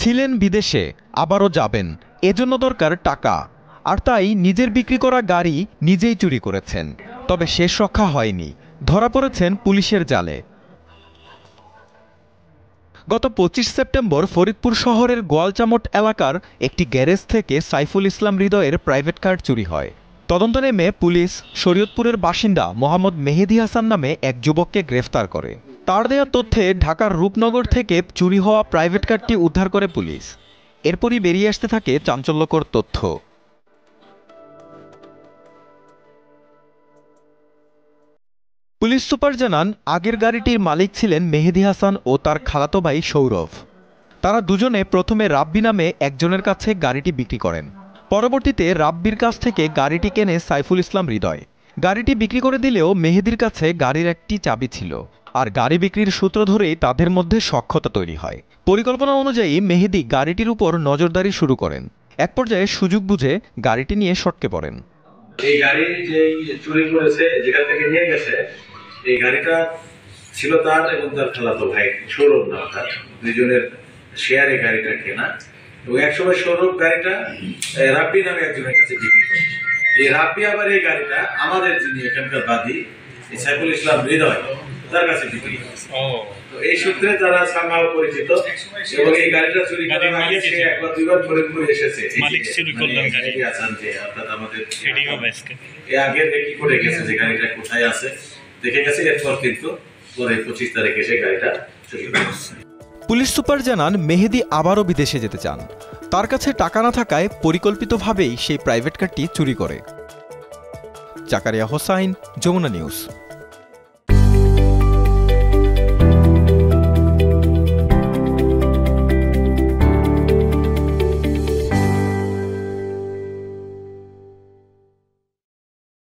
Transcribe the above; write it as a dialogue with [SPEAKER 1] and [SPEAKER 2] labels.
[SPEAKER 1] ছিলেন বিদেশে, আবারও যাবেন, এজন্য দরকার টাকা, আর তাই নিজের বিক্রি করা গাড়ি নিজেই চুরি করেছেন। তবে শেষ রক্ষা হয়নি, ধরা পড়েছেন পুলিশের জালে। গত ২৫ সেপ্টেম্বর ফরিদপুর শহরের গোয়ালচামট এলাকার একটি গ্যারেজ থেকে সাইফুল ইসলাম হৃদয়ের প্রাইভেট কার চুরি হয়। তদন্ত নেমে পুলিশ শরীয়তপুরের বাসিন্দা মোহাম্মদ মেহেদী হাসান নামে এক যুবককে গ্রেফতার করে। তার দেয়া তথ্যে ঢাকার রূপনগর থেকে চুরি হওয়া প্রাইভেট কারটি উদ্ধার করে পুলিশ। এরপরই বেরিয়ে আসতে থাকে চাঞ্চল্যকর তথ্য। পুলিশ সুপার জানান, আগের গাড়িটির মালিক ছিলেন মেহেদী হাসান ও তার খালাতো ভাই সৌরভ। তারা দুজনে প্রথমে রাব্বি নামে একজনের কাছে গাড়িটি বিক্রি করেন। পরবর্তীতে রাব্বির কাছ থেকে গাড়িটি কেনে সাইফুল ইসলাম হৃদয়। গাড়িটি বিক্রি করে দিলেও মেহেদীর কাছে গাড়ির একটি চাবি ছিল, আর গাড়ি বিক্রির সূত্র ধরেই তাদের মধ্যে সখ্যতা তৈরি হয়। পরিকল্পনা অনুযায়ী মেহেদী গাড়িটির উপর নজরদারি শুরু করেন। এক পর্যায়ে সুযোগ বুঝে গাড়িটি নিয়ে সটকে পড়েন।
[SPEAKER 2] এই গাড়ি যে চুরি করেছে, যেখান থেকে নিয়ে গেছে, এই গাড়িটা ছিল তার এবং তার খালাতো ভাই সৌরভ নাম, তার দুজনের শেয়ারে গাড়িটা কেনা। এবং একসময় সৌরভ গাড়িটা রাব্বি নামে একজনের কাছে বিক্রি করে। এই রাব্বি আবার এই গাড়িটা আমাদের যিনি এখানকার বাদী সাইফুল ইসলাম হৃদয় তার কাছে বিক্রি করে। তো এই সূত্রে তারা সামহাও পরিচিত, এবং এই গাড়িটা চুরি করার আগে সে একবার দুইবার ফরিদপুরে এসেছে। অর্থাৎ আমাদের আগে দেখি করে গেছে যে গাড়িটা কোথায় আছে, দেখে গেছে। এরপর কিন্তু পরে ২৫ তারিখে সে গাড়িটা চুরি করেছে।
[SPEAKER 1] পুলিশ সুপার জানান, মেহেদী আবারও বিদেশে যেতে চান। তার কাছে টাকা না থাকায় পরিকল্পিতভাবেই সেই প্রাইভেট কারটি চুরি করে। জাকারিয়া হোসাইন, যমুনা নিউজ।